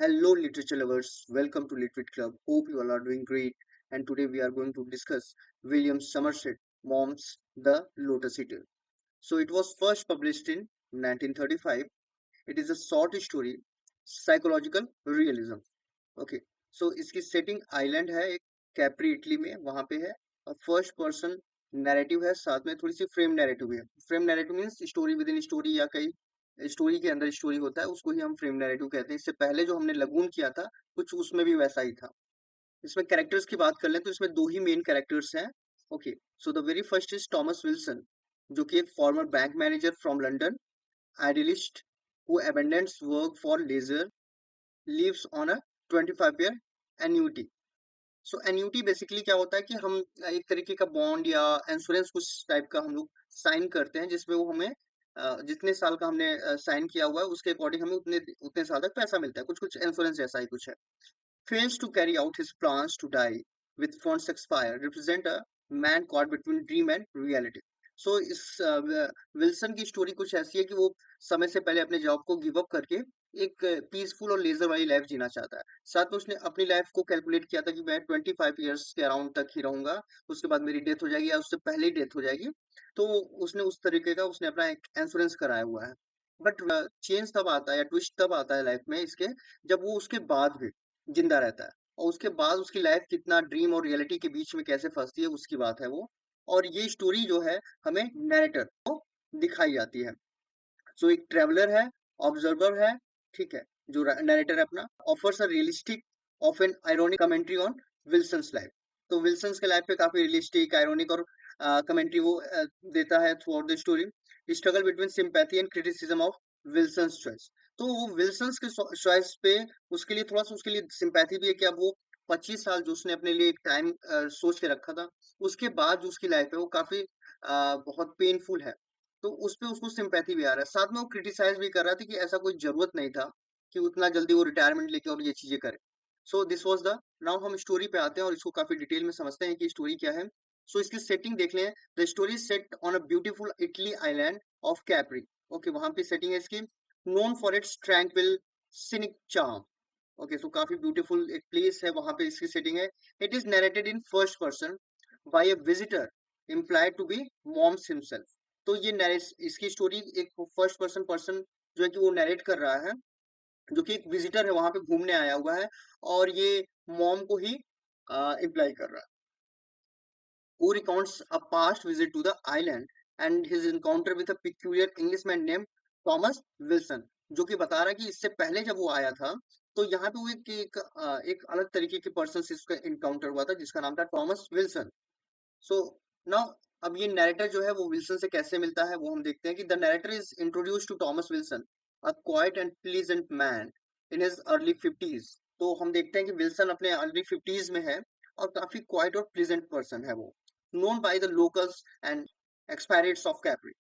Hello, literature lovers. Welcome to Litwit Club. Hope you all are doing great. And today we are going to discuss William Somerset Maugham's The Lotus Eater. So it was first published in 1935. It is a short story, psychological realism. Okay so इसकी setting island है एक Capri Italy में वहां पे है और first person narrative है साथ में थोड़ी सी फ्रेम नैरेटिव भी है frame narrative means story within story या कई स्टोरी के अंदर स्टोरी होता है उसको ही हम फ्रेम नैरेटिव कहते हैं इससे पहले जो हमने लगून किया था कुछ उसमें भी वैसा ही था इसमें कैरेक्टर्स की बात कर लें तो इसमें दो ही मेन कैरेक्टर्स हैं okay so the very first is Thomas Wilson जो कि एक former bank manager from London idealist who abandons work for leisure lives on a 25 year annuity so annuity basically क्या होता है कि हम एक तरीके का बॉन्ड या इंश्योरेंस कुछ टाइप का हम लोग साइन करते हैं जिसमें वो हमें जितने साल का हमने साइन किया हुआ है उसके अकॉर्डिंग हमें उतने उतने साल तक पैसा मिलता है कुछ कुछ इंश्योरेंस जैसा ही कुछ है fails to carry out his plans to die with funds expire represent a man caught between dream and reality सो इस विल्सन की स्टोरी कुछ ऐसी है कि वो समय से पहले अपने जॉब को गिव अप करके एक पीसफुल और लेजर वाली लाइफ जीना चाहता है साथ में उसने अपनी लाइफ को कैलकुलेट किया था कि मैं 25 ईयर्स के अराउंड तक ही रहूंगा उसके बाद मेरी डेथ हो जाएगी या उससे पहले ही डेथ हो जाएगी तो उसने उस तरीके का उसने अपना एक इंश्योरेंस कराया हुआ है बट चेंज तब आता है या ट्विस्ट तब आता है लाइफ में इसके जब वो उसके बाद भी जिंदा रहता है और उसके बाद उसकी लाइफ कितना ड्रीम और रियलिटी के बीच में कैसे फंसती है उसकी बात है वो और ये स्टोरी जो है हमें नैरेटर को दिखाई जाती है सो एक ट्रेवलर है ऑब्जर्वर है ठीक है जो नैरेटर है अपना offers a realistic of an ironic commentary on Wilson's life तो विल्सन्स के लाइफ पे काफी रियलिस्टिक आयरोनिक और कमेंट्री वो देता है throughout the story struggle between sympathy and criticism of Wilson's choice तो वो विल्सन्स के चॉइस पे उसके लिए थोड़ा सा उसके लिए सिंपैथी भी है कि अब वो 25 साल जो उसने अपने लिए एक टाइम सोच के रखा था उसके बाद जो उसकी लाइफ है वो काफी बहुत पेनफुल है तो उस पे उसको सिंपैथी भी आ रहा है साथ में वो क्रिटिसाइज भी कर रहा था कि ऐसा कोई जरूरत नहीं था कि उतना जल्दी वो रिटायरमेंट लेके और ये चीजें करे सो दिस वाज द नाउ हम स्टोरी पे आते हैं और इसको काफी डिटेल में समझते हैं कि स्टोरी क्या है सो इसकी सेटिंग देख लें the story set on a beautiful Italy island of Capri okay वहां पे सेटिंग है इसकी known for its tranquil scenic charm okay so काफी ब्यूटीफुल एक प्लेस है वहां पे इसकी सेटिंग है it is narrated in first person by a visitor implied to be Maugham's himself तो ये इसकी स्टोरी एक फर्स्ट पर्सन पर्सन जो है कि वो नरेट कर रहा है जो कि एक विजिटर है वहां पे घूमने आया हुआ है और ये मॉम को ही इम्प्लाई कर रहा है who recounts a past visit to the island and his encounter with a peculiar Englishman named Thomas Wilson जो कि बता रहा है कि इससे पहले जब वो आया था तो यहाँ पे वो एक अलग तरीके के पर्सन से उसका इनकाउंटर हुआ था जिसका नाम था टॉमस विल्सन सो नाउ अब ये नैरेटर जो है वो विल्सन से कैसे मिलता है वो हम देखते हैं कि the narrator is introduce to Thomas Wilson a quite and pleasant man in his early 50s तो हम देखते हैं कि विल्सन अपने अर्ली 50s में है और काफी क्वाइट और प्लीजेंट पर्सन है वो known by the locals and expatriates of Capri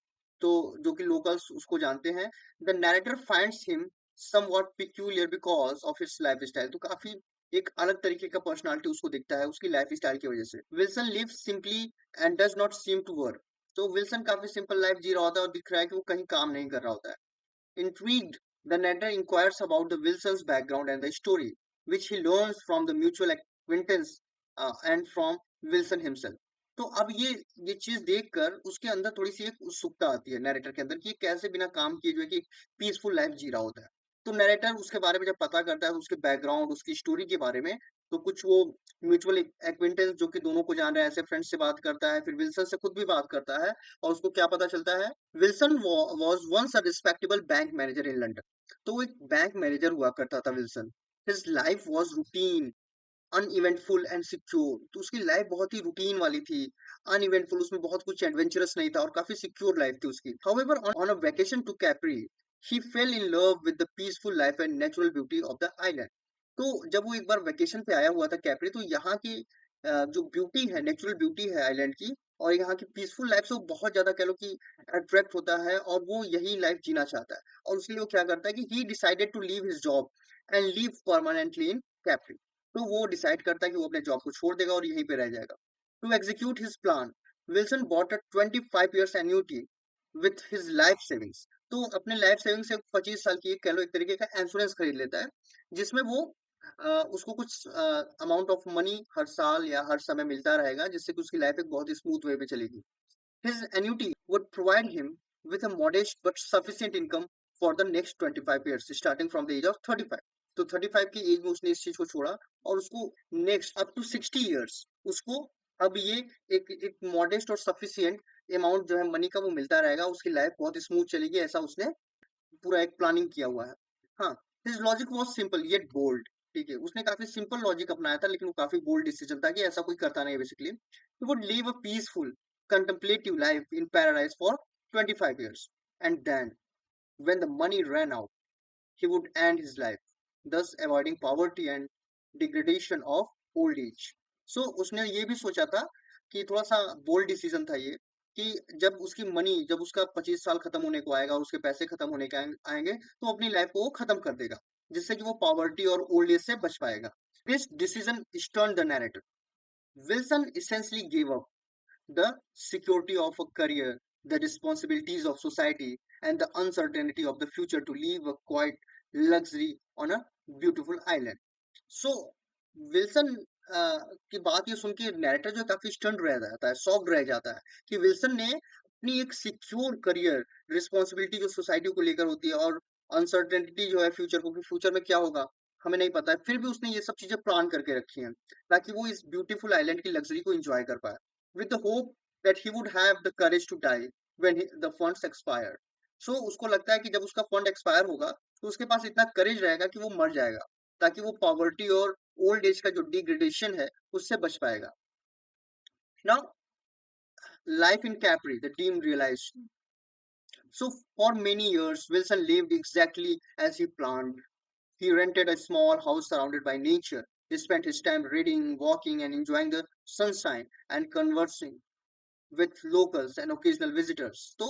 तो जो कि लोकल्स उसको जानते हैं the narrator finds him somewhat peculiar because of his lifestyle तो काफी एक अलग तरीके का पर्सनालिटी उसको दिखता है उसकी लाइफ स्टाइल की वजह से Wilson live simply and does not seem to work तो विल्सन काफी सिंपल लाइफ जी रहा होता है और दिख रहा है कि वो कहीं काम नहीं कर रहा होता है intrigued the narrator inquires about the wilson's background and the story which he learns from the mutual acquaintance and from wilson himself तो अब ये चीज देखकर उसके अंदर थोड़ी सी एक उत्सुकता आती है नैरेटर के अंदर कि ये कैसे बिना काम किए जो है कि पीसफुल लाइफ जी रहा होता है तो नैरेटर उसके बारे में जब पता करता है उसके बैकग्राउंड उसकी स्टोरी के बारे में तो कुछ वो म्यूचुअल एक्विंटेंस जो कि दोनों को जान रहा है ऐसे फ्रेंड से बात करता है फिर विल्सन से खुद भी बात करता है और उसको क्या पता चलता है Wilson was once a respectable bank manager in London तो वो एक बैंक मैनेजर हुआ करता था Wilson his life was routine uneventful and secure तो उसकी लाइफ बहुत ही रूटीन वाली थी अनइवेंटफुल उसमें बहुत कुछ एडवेंचरस नहीं था और काफी सिक्योर लाइफ थी उसकी however on a vacation to Capri he fell in love with the peaceful life and natural beauty of the island तो जब वो एक बार वेकेशन पे आया हुआ था कैप्री तो यहाँ की जो ब्यूटी है नेचुरल ब्यूटी है आइलैंड की और यहाँ की पीसफुल लाइफ से वो बहुत ज्यादा कह लो कि अट्रैक्ट होता है और वो यही लाइफ जीना चाहता है और उसके लिए वो क्या करता है कि he decided to leave his job and live permanently in Capri तो वो डिसाइड करता है कि वो अपने जॉब को छोड़ देगा और यहीं पे रह जाएगा to execute his plan Wilson bought a 25 years annuity with his life savings तो अपने लाइफ सेविंग से 25 साल की एक कह लो एक तरीके का इंश्योरेंस खरीद लेता है, जिसमें वो उसको कुछ अमाउंट ऑफ मनी हर साल या हर समय मिलता रहेगा, जिससे कि उसकी लाइफ एक बहुत ही स्मूथ वे पे चलेगी। His annuity would provide him with a modest but sufficient income for the next 25 years, starting from the age of 35. तो 35 की एज में उसने इस चीज को छोड़ा और उसको नेक्स्ट अप टू 60 इयर्स उसको अब ये एक मॉडेस्ट और सफिशियंट अमाउंट जो है मनी का वो मिलता रहेगा, उसकी लाइफ बहुत स्मूथ चलेगी, ऐसा उसने पूरा एक प्लानिंग किया हुआ है। हाँ, his logic was simple yet bold. ठीक है, उसने काफी सिंपल लॉजिक अपनाया था, लेकिन वो काफी बोल्ड डिसीजन था कि ऐसा कोई करता नहीं basically. He would live a peaceful contemplative life in paradise for 25 years, and then when the money ran out he would end his life, thus avoiding poverty and degradation of old age. So उसने ये भी सोचा था कि थोड़ा सा bold decision था ये कि जब उसकी मनी जब उसका 25 साल खत्म होने को आएगा और उसके पैसे खत्म होने के आएंगे तो अपनी लाइफ को वो खत्म कर देगा, जिससे कि वो पॉवर्टी और ओल्ड एज से बच पाएगा। This decision stern the narrative. Wilson essentially gave up the security of a career, the responsibilities of society, and the uncertainty of the future to live a quiet luxury on a beautiful island. So, Wilson की बात ये सुन के narrator जो काफी stunt रह जाता है, shocked रह जाता है कि विल्सन ने अपनी एक सिक्योर करियर, रिस्पॉन्सिबिलिटी जो सोसाइटी को लेकर होती है और अनसर्टेनिटी जो है फ्यूचर को कि फ्यूचर में क्या होगा हमें नहीं पता है, फिर भी उसने ये सब चीजें प्लान करके रखी हैं ताकि वो इस ब्यूटीफुल आइलैंड की लग्जरी को एंजॉय कर पाए, with the hope that he would have the courage to die when the funds expire. So उसको लगता है कि जब उसका फंड एक्सपायर होगा तो उसके पास इतना करेज रहेगा कि वो मर जाएगा, ताकि वो पॉवर्टी और ओल्ड एज का जो डिग्रेडेशन है उससे बच पाएगा। Now life in Capri the team realise. So for many years Wilson lived exactly as he planned. He rented a small house surrounded by nature. He spent his time reading, walking, and enjoying the sunshine and conversing with locals and occasional visitors. तो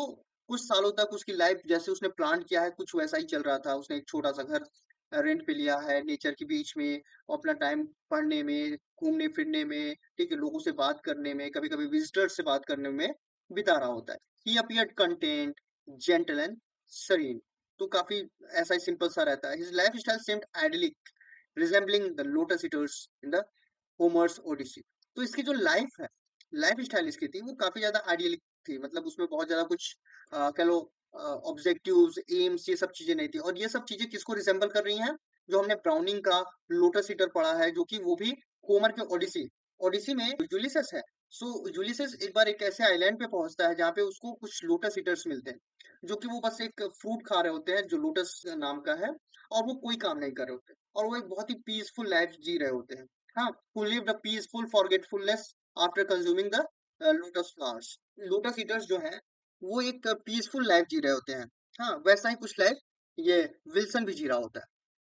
कुछ सालों तक उसकी life जैसे उसने plan किया है कुछ वैसा ही चल रहा था। उसने एक छोटा सा घर रेंट पे लिया है नेचर के बीच में और अपना टाइम पढ़ने में, घूमने फिरने में, ठीक है, लोगों से बात करने में, कभी कभी विजिटर्स से बात करने में बिता रहा होता है। He appeared content, gentle and serene. तो काफी ऐसा ही सिंपल सा रहता है। His life style seemed idyllic resembling the lotus eaters in the Homer's Odyssey. तो इसकी जो लाइफ स्टाइल इसकी थी वो काफी ज्यादा आइडियलिक थी, मतलब उसमें बहुत ज्यादा कुछ कह लो ऑब्जेक्टिव्स, एम्स, ये सब चीजें नहीं थी। और ये सब चीजें किसको रिसेंबल कर रही हैं? जो हमने ब्राउनिंग का लोटस ईटर पढ़ा है, जो कि वो भी होमर के ओडिसी। ओडिसी में यूलिसेस है। सो यूलिसेस एक बार एक ऐसे आइलैंड पे पहुंचता है जहाँ पे उसको कुछ लोटस ईटर्स मिलते हैं, जो कि वो बस एक फ्रूट खा रहे होते हैं जो लोटस नाम का है, और वो कोई काम नहीं कर रहे होते और वो एक बहुत ही पीसफुल लाइफ जी रहे होते हैं। हाँ, who lived a peaceful forgetfulness after consuming the lotus flowers. Lotus eaters जो हैं वो एक पीसफुल लाइफ जी रहे होते हैं। हाँ, वैसा ही कुछ लाइफ ये विल्सन भी जी रहा होता है।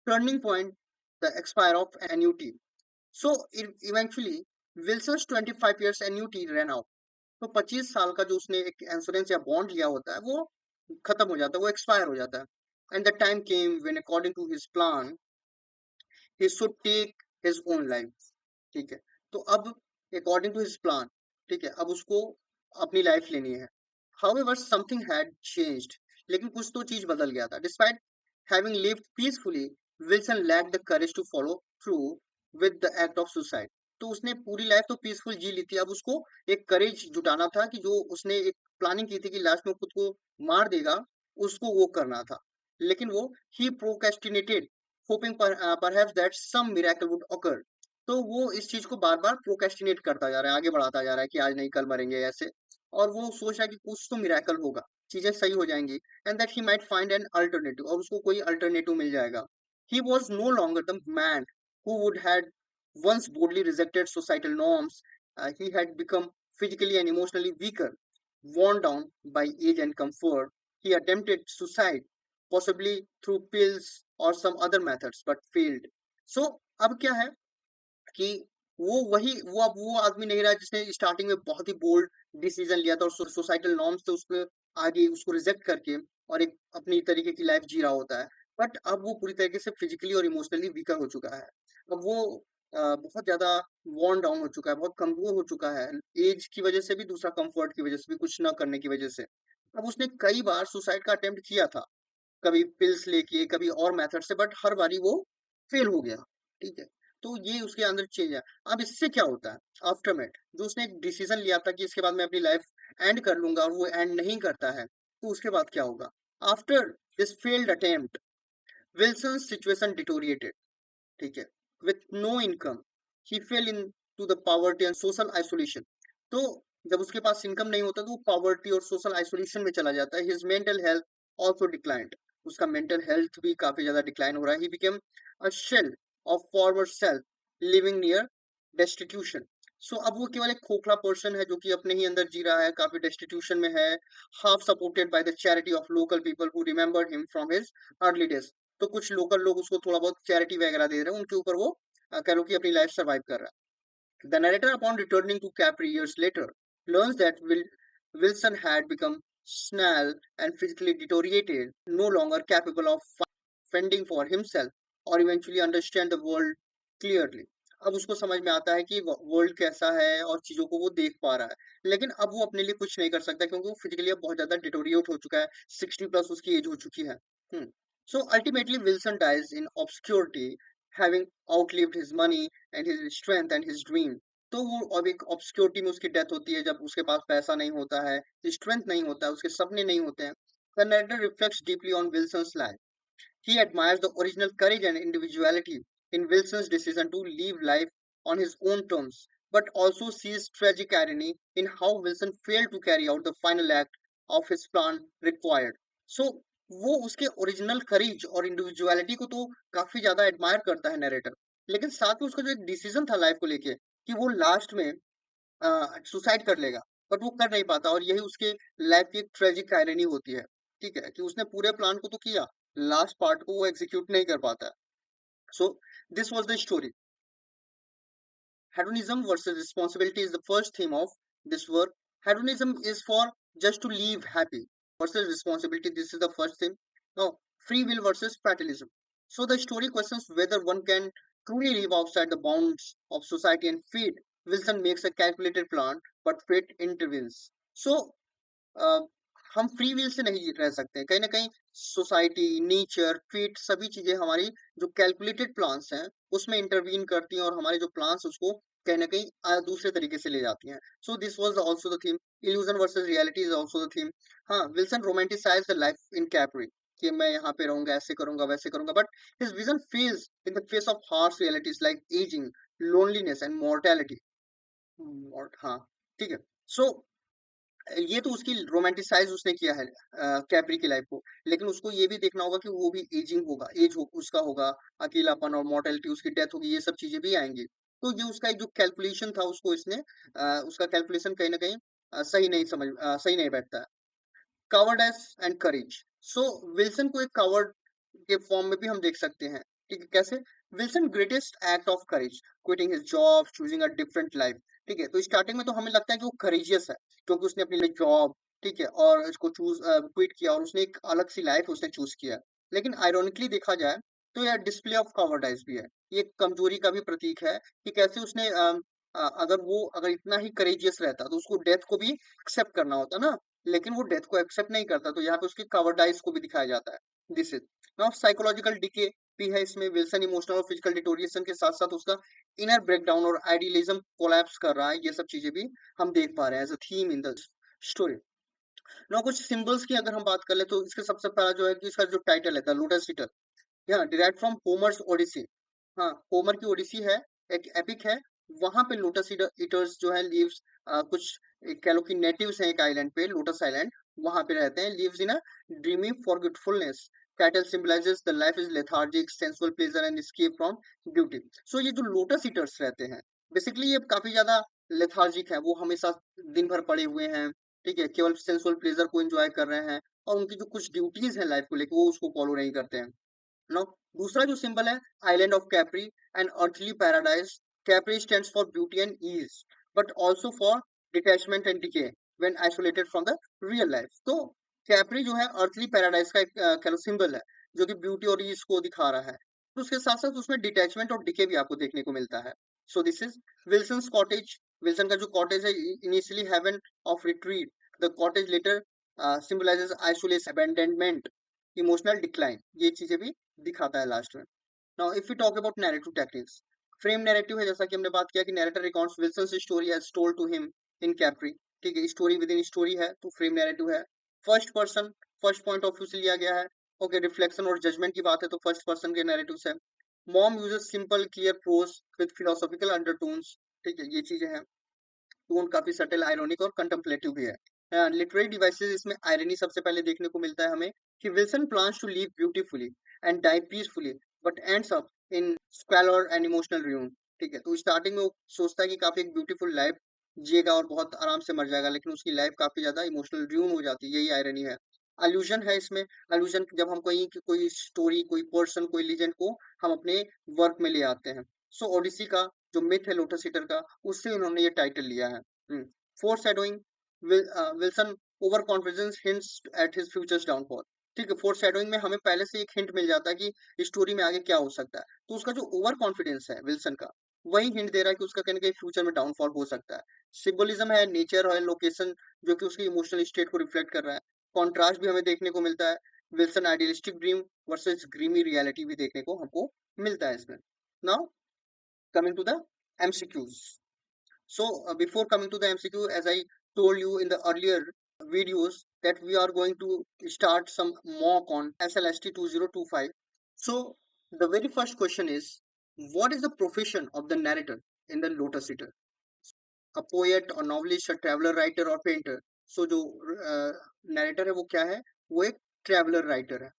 Turning point the expire of annuity. So eventually Wilson's 25 years annuity run out. तो 25 साल का जो उसने एक इंश्योरेंस या बॉन्ड लिया होता है वो खत्म हो जाता है, वो एक्सपायर हो जाता है। And the time came when according to his plan he should take his own life। ठीक है, तो अब अकॉर्डिंग टू हिज प्लान, ठीक है, अब उसको अपनी लाइफ लेनी है। However something had changed. लेकिन कुछ तो चीज बदल गया था। Despite having lived peacefully Wilson lacked the courage to follow through with the act of suicide. तो उसने पूरी लाइफ तो पीसफुल जी ली थी, अब उसको एक करेज जुटाना था कि जो उसने एक प्लानिंग की थी कि लास्ट में खुद को मार देगा, उसको वो करना था। लेकिन वो ही प्रोकेस्टिनेटेड hoping perhaps that some miracle would occur। तो वो इस चीज को बार बार प्रोकेस्टिनेट करता जा रहा है, आगे बढ़ाता जा रहा है कि आज नहीं कल मरेंगे ऐसे। और वो सोच रहा है कि कुछ तो मिराकल होगा, चीजें सही हो जाएंगी, and that he might find an alternative, और उसको कोई अल्टरनेटिव मिल जाएगा। He was no longer the man who would had once boldly rejected societal norms। He had become physically and emotionally weaker, worn down by age and comfort। He attempted suicide, possibly through pills or some other methods, but failed। So अब क्या है कि वो अब वो आदमी नहीं रहा जिसने स्टार्टिंग में बहुत ही बोल्ड डिसीजन लिया था और सोसाइटल नॉर्म्स से उसको आगे उसको रिजेक्ट करके और एक अपनी तरीके की लाइफ जी रहा होता है। बट अब वो पूरी तरीके से फिजिकली और इमोशनली वीकर हो चुका है। अब वो बहुत ज्यादा वॉर्न डाउन हो चुका है, बहुत कमजोर हो चुका है, एज की वजह से भी, दूसरा कंफर्ट की वजह से भी, कुछ ना करने की वजह से। अब उसने कई बार सुसाइड का अटेम्प्ट किया था, कभी पिल्स लेके, कभी और मेथड से, बट हर बारी वो फेल हो गया। ठीक है, तो ये उसके अंदर चेंज है। अब इससे क्या होता है, आफ्टरमेथ, जो उसने एक डिसीजन लिया था कि इसके बाद मैं अपनी लाइफ एंड कर लूंगा, और वो एंड नहीं करता है, तो उसके बाद क्या होगा? After this failed attempt, Wilson situation deteriorated. ठीक है, with no income, he fell into the poverty and social isolation. तो जब उसके पास इनकम नहीं होता तो वो पॉवर्टी और सोशल आइसोलेशन में चला जाता है। His mental health also declined, उसका मेंटल हेल्थ भी काफी ज्यादा डिक्लाइन हो रहा है। He became a shell of former self, living near destitution. So अब वो केवल एक खोखला पर्सन है जो कि अपने ही अंदर जी रहा है, काफी डेस्टिट्यूशन में है, half supported by the charity of local people who remember him from his early days. तो कुछ लोकल लोग उसको थोड़ा बहुत चैरिटी वगैरह दे रहे हैं, उनके ऊपर वो कह लो कि अपनी लाइफ सर्वाइव कर रहा है। The narrator upon returning to Capri years later learns that Wilson had become snarl and physically deteriorated, no longer capable of fending for himself or eventually understand the world clearly. अब उसको समझ में आता है कि वर्ल्ड कैसा है और चीजों को वो देख पा रहा है, लेकिन अब वो अपने लिए कुछ नहीं कर सकता क्योंकि वो फिजिकली अब बहुत ज्यादा डिटोरिएट हो चुका है, 60+ उसकी एज हो चुकी है। So ultimately Wilson dies in obscurity, having outlived his money and his strength and his dream. तो वो अब एक ऑब्सक्योरिटी में उसकी डेथ होती है जब उसके पास पैसा नहीं होता है, स्ट्रेंथ नहीं होता है, उसके सपने नहीं होते हैं। The narrator reflects deeply on Wilson's life. He admires the original courage and individuality in Wilson's decision to live life on his own terms, but also sees tragic irony in how Wilson failed to carry out the final act of his plan required. So वो उसके original करेज और individuality को तो काफी ज्यादा admire करता है narrator, लेकिन साथ में उसका जो एक डिसीजन था लाइफ को लेके कि वो लास्ट में सुसाइड कर लेगा, बट वो कर नहीं पाता, और यही उसके लाइफ की एक ट्रेजिक आयरनी होती है। ठीक है, कि उसने पूरे प्लान को तो किया, लास्ट पार्ट को वो एग्जीक्यूट नहीं कर पाता। सो this was the story. Hedonism versus responsibility is the first theme of this work. Hedonism is for just to live happy versus responsibility. This is the first theme. Now, free will versus fatalism. So the story questions whether one can truly live outside the bounds of society and fate. Wilson makes a calculated plan, but fate intervenes. So अ, हम free will say नहीं रह सकते, कहीं ना कहीं society, nature, fate, सभी चीजें हमारी जो कैलकुलेटेड प्लान्स हैं उसमें इंटरवीन करती हैं, और हमारे जो प्लान्स उसको कहीं ना कहीं दूसरे तरीके से ले जाती हैं। So this was also the theme. Illusion versus reality is also the theme. हाँ, Wilson romanticise the life in Capri कि मैं यहाँ पे रहूंगा, ऐसे करूंगा, वैसे करूंगा, but his vision fails in the face of harsh realities like ageing, loneliness and mortality. हाँ, ठीक है। सो ये तो उसकी रोमांटिसाइज उसने किया है कैप्री की लाइफ को, लेकिन उसको ये भी देखना होगा कि वो भी एजिंग होगा, उसका होगा, अकेलापन और मॉर्टेलिटी, उसकी डेथ होगी, ये सब चीजें भी आएंगी। तो ये उसका एक जो कैलकुलेशन था उसको इसने उसका कैलकुलेशन कहीं ना कहीं सही नहीं बैठता है। कवर्डेस एंड करेज। सो विल्सन को एक कवर्ड के फॉर्म में भी हम देख सकते हैं। ठीक है, कैसे? Wilson greatest act of courage, quitting his job, choosing a different life. ठीक है, तो स्टार्टिंग में तो हमें लगता है कि वो करेजियस है क्योंकि उसने अपने लिए जॉब, ठीक है, और इसको चूज क्विट किया, और उसने एक अलग सी लाइफ उसने चूज किया। लेकिन आयरोनिकली देखा जाए तो यह डिस्प्ले ऑफ कवर्डाइज भी है, ये कमजोरी का भी प्रतीक है कि कैसे उसने अगर इतना ही करेजियस रहता तो उसको डेथ को भी एक्सेप्ट करना होता ना, लेकिन वो डेथ को एक्सेप्ट नहीं करता, तो यहाँ पे उसकी कवर्डाइज को भी दिखाया जाता है। This is now psychological decay भी है इसमें। विल्सन इमोशनल और फिजिकल डिटोरिएशन के साथ साथ उसका इनर ब्रेकडाउन और आइडियलिज्म कोलैप्स कर रहा है, ये सब चीजें भी हम देख पा रहे हैं as a theme in the story. Now कुछ सिंबल्स की अगर हम बात कर ले तो इसके सबसे पहला जो है कि इसका जो टाइटल है द लोटस ईटर, या डिराइव फ्रॉम होमर्स ओडिसी। हाँ, होमर की ओडिसी है, एक एपिक है। वहां पे लोटस ईटर्स जो है लीव्स, कुछ कह लो कि नेटिव्स हैं एक आइलैंड पे, लोटस आइलैंड, वहां पे रहते हैं, lives in a dreamy forgetfulness. Title symbolises the life is lethargic, sensual pleasure and escape from duty. So ये जो लोटस ईटर्स रहते हैं, बेसिकली ये काफी ज्यादा लेथार्जिक है, वो हमेशा दिन भर पड़े हुए हैं, ठीक है, केवल सेंसुअल प्लेजर को एंजॉय कर रहे हैं, और उनकी जो कुछ ड्यूटीज है लाइफ को लेकर वो उसको फॉलो नहीं करते हैं। नाउ दूसरा जो सिंबल है, island of Capri and earthly paradise. Capri stands for beauty and ease, but also for detachment and decay when isolated from the real life. तो कैप्री जो है अर्थली पैराडाइज का एक सिंबल है जो कि ब्यूटी और ईज को दिखा रहा है, तो उसके साथ साथ उसमें डिटैचमेंट और डिके भी आपको देखने को मिलता है। So this is Wilson's cottage. Wilson का जो कॉटेज है, initially haven of retreat, the cottage later symbolises isolation, abandonment, emotional decline, ये चीजें भी दिखाता है लास्ट में। Now if you talk about narrative techniques, frame narrative है, जैसा कि हमने बात किया कि narrator records Wilson's story as told to him in Capri. ठीक है, स्टोरी विद इन स्टोरी है तो फ्रेम नैरेटिव है। First person, first point of view से लिया गया है। ओके, रिफ्लेक्शन और जजमेंट की बात है तो फर्स्ट पर्सन के नैरेटिव्स है। Maugham uses simple clear prose with philosophical undertones. ठीक है, ये चीजें हैं। टोन काफी सटल, आयरॉनिक और कंटेम्पलेटिव भी है। लिटरेरी डिवाइसेस, इसमें आयरनी सबसे पहले देखने को मिलता है हमें कि Wilson plans to live beautifully and die peacefully but ends up in squalor and emotional ruin। ठीक है, तो स्टार्टिंग में वो सोचता है कि काफी एक ब्यूटीफुल लाइफ जिएगा और बहुत आराम से मर जाएगा, लेकिन उसकी लाइफ काफी ज्यादा इमोशनल ruin हो जाती है। यही आयरनी है। अल्यूजन है इसमें। अल्यूजन जब हम कहीं कि कोई स्टोरी, कोई पर्सन, कोई लीजेंड को हम अपने वर्क में ले आते हैं। सो ओडिसी का जो मिथ है लोटस ईटर का, उससे उन्होंने ये टाइटल लिया है। Four shadowing, Wilson over confidence hints at his futures downfall. ठीक है, फोर शैडोइंग में हमें पहले से एक हिंट मिल जाता है कि स्टोरी में आगे क्या हो सकता है। तो उसका जो ओवर कॉन्फिडेंस है विल्सन का, वही हिंट दे रहा है कि उसका कहीं ना कहीं फ्यूचर में डाउनफॉल हो सकता है। सिंबलिज्म है, नेचर है, लोकेशन, जो कि उसकी इमोशनल स्टेट को रिफ्लेक्ट कर रहा है। कॉन्ट्रास्ट भी हमें देखने को मिलता है। Wilson idealistic dream versus grimy reality भी देखने को हमको मिलता है इसमें। Now coming to the MCQs. So before coming to the MCQ, as I told you in the earlier videos that we are going to start some mock on SLST 2025. So the very first question is, what is the profession of the narrator in the Lotus Eater? A poet or novelist, a traveler writer or painter? So जो narrator है वो क्या है? वो एक traveler writer है.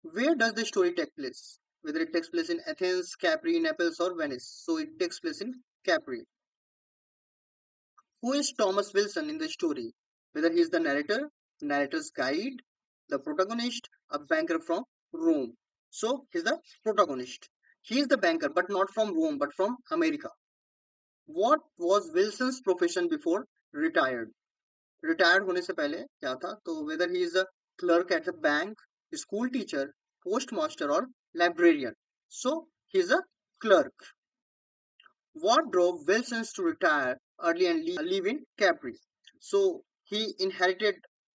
Where does the story take place? Whether it takes place in Athens, Capri, Naples, or Venice. So it takes place in Capri. Who is Thomas Wilson in the story? Whether he is the narrator, narrator's guide, the protagonist, a banker from Rome. So he's the protagonist. He is the banker, but not from Rome, but from America. What was Wilson's profession before retired? Retired होने से पहले क्या था? तो whether he is a clerk at the bank, school teacher, postmaster, or librarian. So he is a clerk. What drove Wilson to retire early and live in Capri? So he inherited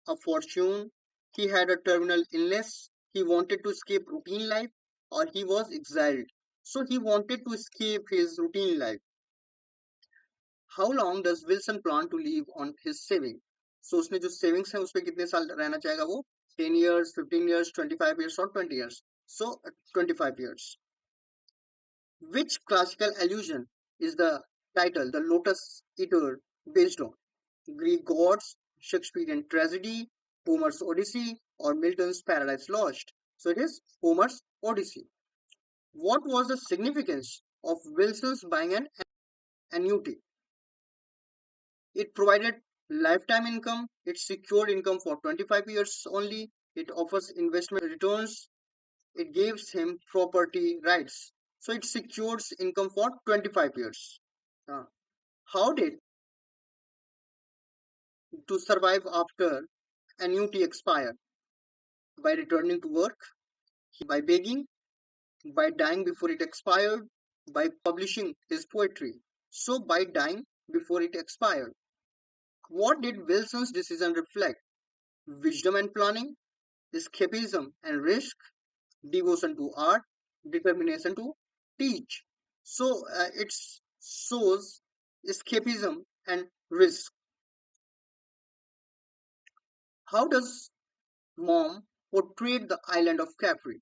a fortune, he had a terminal illness, he wanted to escape routine life, or he was exiled. So he wanted to escape his routine life. How long does Wilson plan to live on his saving? So उसने जो savings है उस पे कितने साल रहना चाहेगा वो? 10 years, 15 years, 25 years or 20 years. So 25 years. Which classical allusion is the title The Lotus Eater based on? Greek gods, Shakespearean tragedy, Homer's Odyssey, or Milton's Paradise Lost? So it is Homer's Odyssey. What was the significance of Wilson's buying an annuity? It provided lifetime income, it secured income for 25 years only, it offers investment returns, it gives him property rights. So it secures income for 25 years. Uh, how did to survive after annuity expire? By returning to work, by begging, by dying before it expired, by publishing his poetry. So by dying before it expired. What did Wilson's decision reflect? Wisdom and planning, escapism and risk, devotion to art, determination to teach. So it shows escapism and risk. How does Mom portrayed the island of Capri?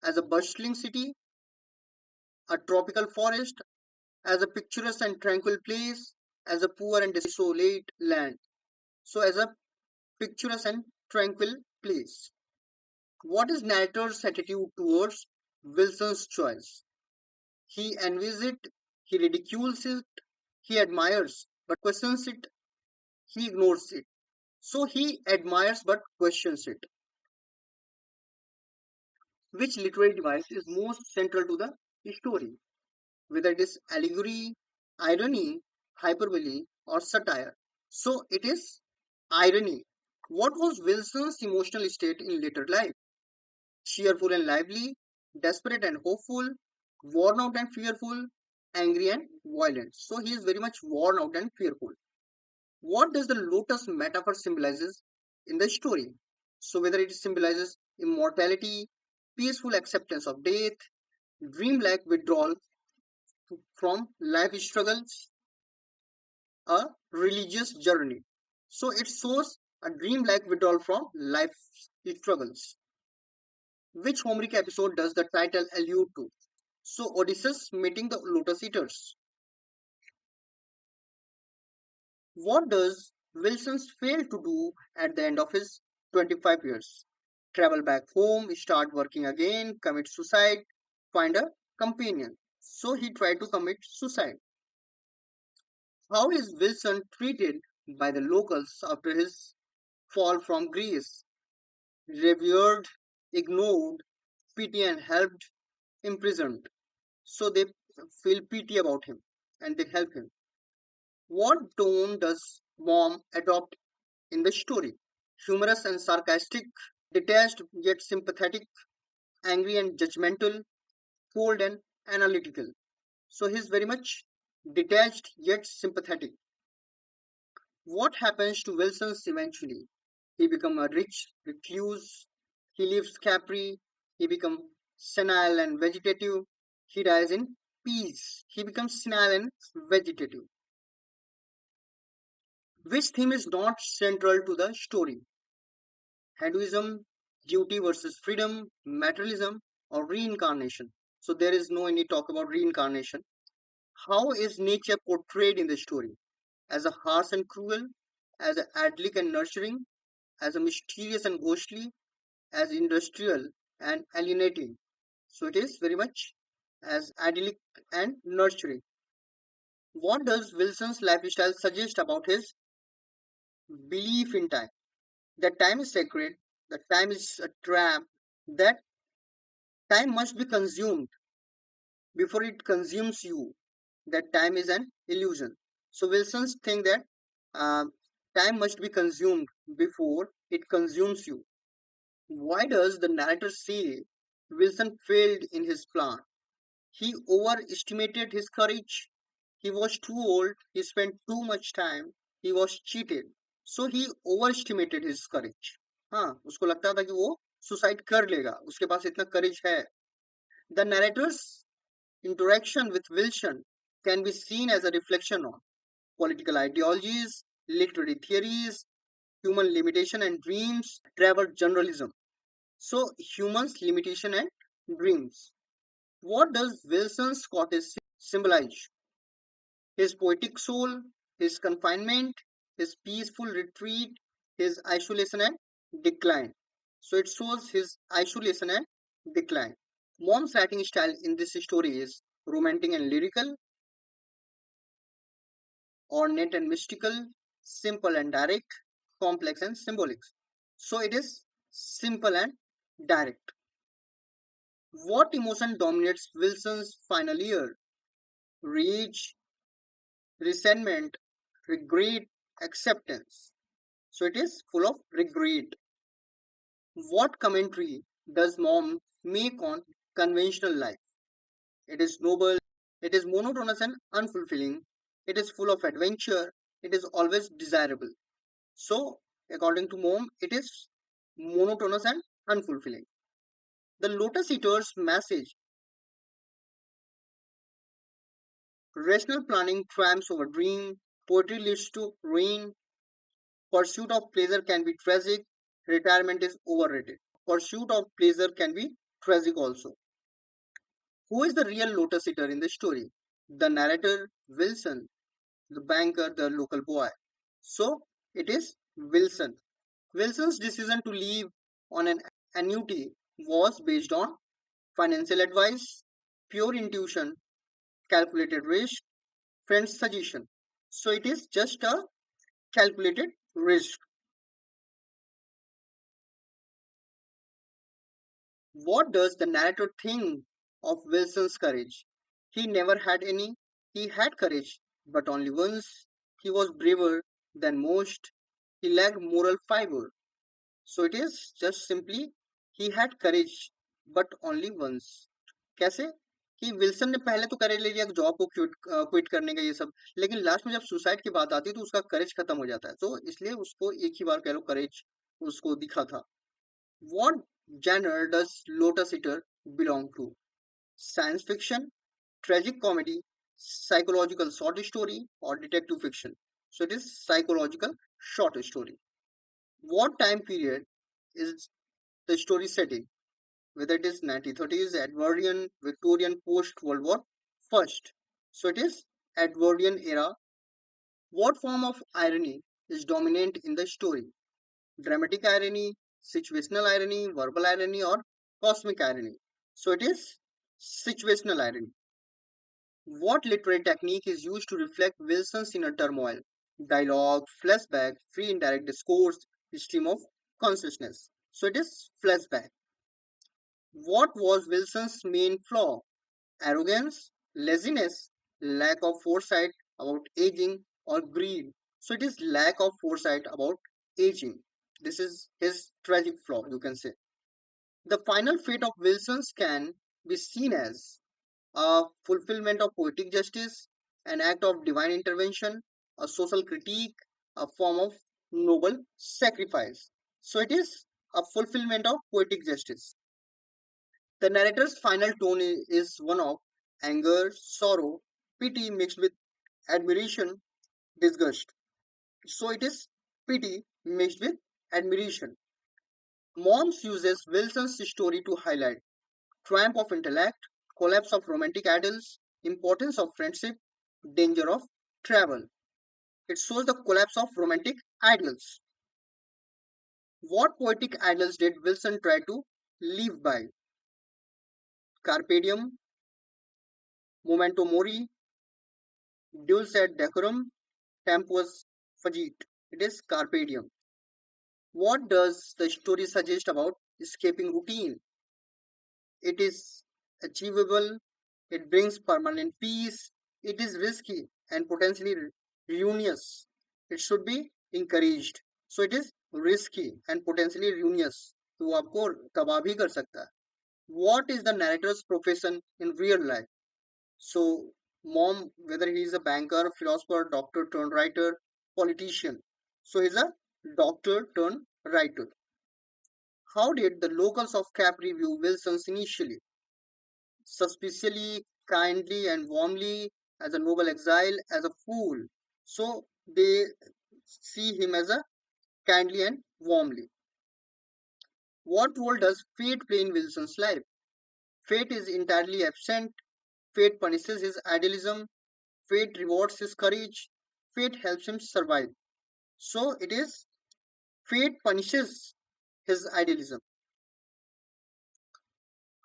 As a bustling city, a tropical forest, as a picturesque and tranquil place, as a poor and desolate land. So as a picturesque and tranquil place. What is narrator's attitude towards Wilson's choice? He envies it, he ridicules it, he admires but questions it, he ignores it. So he admires but questions it. Which literary device is most central to the story? Whether it is allegory, irony, hyperbole, or satire. So it is irony. What was Wilson's emotional state in later life? Cheerful and lively, desperate and hopeful, worn out and fearful, angry and violent. So he is very much worn out and fearful. What does the lotus metaphor symbolizes in the story? So whether it symbolizes immortality, peaceful acceptance of death, dreamlike withdrawal from life struggles, a religious journey. So it shows a dreamlike withdrawal from life struggles. Which Homeric episode does the title allude to? So Odysseus meeting the Lotus Eaters. What does Wilson fail to do at the end of his 25 years? Travel back home, start working again, commit suicide, find a companion. So he tried to commit suicide. How is Wilson treated by the locals after his fall from Greece? Revered, ignored, pity and helped, imprisoned. So they feel pity about him and they help him. What tone does mom adopt in the story? Humorous and sarcastic, detached yet sympathetic, angry and judgmental, cold and analytical. So he's very much detached yet sympathetic. What happens to Wilson's eventually? He becomes a rich recluse. He lives Capri. He becomes senile and vegetative. He dies in peace. He becomes senile and vegetative. Which theme is not central to the story? Hinduism, duty versus freedom, materialism, or reincarnation. So there is no any talk about reincarnation. How is nature portrayed in the story? As a harsh and cruel, as a idyllic and nurturing, as a mysterious and ghostly, as industrial and alienating. So it is very much as idyllic and nurturing. What does Wilson's lifestyle suggest about his belief in time? That time is sacred, that time is a trap, that time must be consumed before it consumes you, that time is an illusion. So Wilson's think that um, time must be consumed before it consumes you. Why does the narrator say Wilson failed in his plan? He overestimated his courage. He was too old. He spent too much time. He was cheated. So he overestimated his courage. हाँ, उसको लगता था कि वो suicide कर लेगा, उसके पास इतना करेज है. The narrator's interaction with Wilson can be seen as a reflection on political ideologies, literary theories, human limitation and dreams, travel journalism. So, humans' limitation and dreams. What does Wilson's Scottish symbolize? His poetic soul, his confinement, his peaceful retreat, his isolation and decline. So it shows his isolation and decline. Mom's writing style in this story is romantic and lyrical, ornate and mystical, simple and direct, complex and symbolic. So it is simple and direct. What emotion dominates Wilson's final year? Rage, resentment, regret, acceptance. So it is full of regret. What commentary does mom make on conventional life? It is noble, it is monotonous and unfulfilling, it is full of adventure, it is always desirable. So, according to mom, it is monotonous and unfulfilling. The Lotus Eater's message: rational planning triumphs over dream, poetry leads to ruin, pursuit of pleasure can be tragic, retirement is overrated. Pursuit of pleasure can be tragic also. Who is the real Lotus Eater in the story? The narrator, Wilson, the banker, the local boy. So it is Wilson. Wilson's decision to leave on an annuity was based on financial advice, pure intuition, calculated risk, friend's suggestion. So it is just a calculated risk. What does the narrator think of Wilson's courage? He never had any. He had courage, but only once. He was braver than most. He lacked moral fiber. So it is just simply he had courage, but only once. कैसे? कि Wilson ने पहले तो करेज ले लिया job को quit करने का ये सब, लेकिन लास्ट में जब सुसाइड की बात आती है तो उसका करेज खत्म हो जाता है, तो इसलिए उसको एक ही बार कह लो करेज उसको दिखा था। What genre does Lotus Eater belong to? Science fiction, tragic comedy, psychological short story, or detective fiction? So it is psychological short story. What time period is the story set in? Whether it is 1930s, Edwardian, Victorian, post World War First. So it is Edwardian era. What form of irony is dominant in the story? Dramatic irony, situational irony, verbal irony, or cosmic irony? So it is situational irony. What literary technique is used to reflect Wilson's inner turmoil? Dialogue, flashback, free indirect discourse, stream of consciousness. So it is flashback. What was Wilson's main flaw? Arrogance, laziness, lack of foresight about aging, or greed. So it is lack of foresight about aging. This is his tragic flaw, you can say. The final fate of Wilson's can be seen as a fulfillment of poetic justice, an act of divine intervention, a social critique, a form of noble sacrifice. So it is a fulfillment of poetic justice. The narrator's final tone is one of anger, sorrow, pity mixed with admiration, disgust. So it is pity mixed with admiration. Moms uses Wilson's story to highlight triumph of intellect, collapse of romantic ideals, importance of friendship, danger of travel. It shows the collapse of romantic ideals. What poetic ideals did Wilson try to live by? Carpe diem, memento mori, dulce et decorum, tempus fugit. It is carpe diem. What does the story suggest about escaping routine? It is achievable, it brings permanent peace, it is risky and potentially ruinous. It should be encouraged. So it is risky and potentially ruinous. तो आपको तबाह भी कर सकता है. What is the narrator's profession in real life? So, mom, whether he is a banker, philosopher, doctor turned writer, politician. So he's a doctor turned writer. How did the locals of Capri view Wilson's initially? Suspiciously, kindly, and warmly, as a noble exile, as a fool. So they see him as a kindly and warmly. What role does fate play in Wilson's life? Fate is entirely absent. Fate punishes his idealism. Fate rewards his courage. Fate helps him survive. So it is fate punishes his idealism.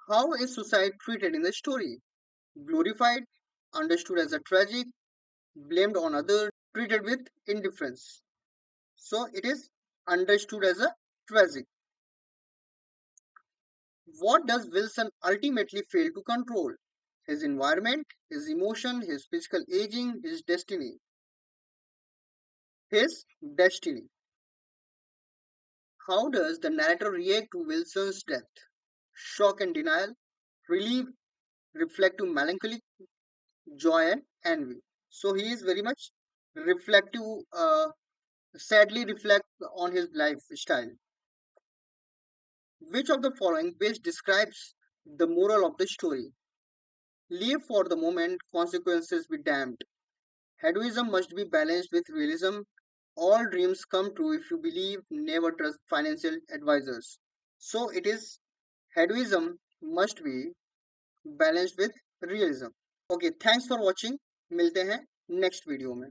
How is suicide treated in the story? Glorified, understood as a tragic, blamed on others, treated with indifference. So it is understood as a tragic. What does Wilson ultimately fail to control? His environment, his emotion, his physical aging, his destiny. His destiny. How does the narrator react to Wilson's death? Shock and denial, relief, reflective melancholy, joy and envy. So he is very much reflective, sadly reflect on his lifestyle. Which of the following best describes the moral of the story? Live for the moment, consequences be damned. Heroism must be balanced with realism. All dreams come true if you believe, never trust financial advisors. So it is heroism must be balanced with realism. Okay, thanks for watching. मिलते हैं next video में.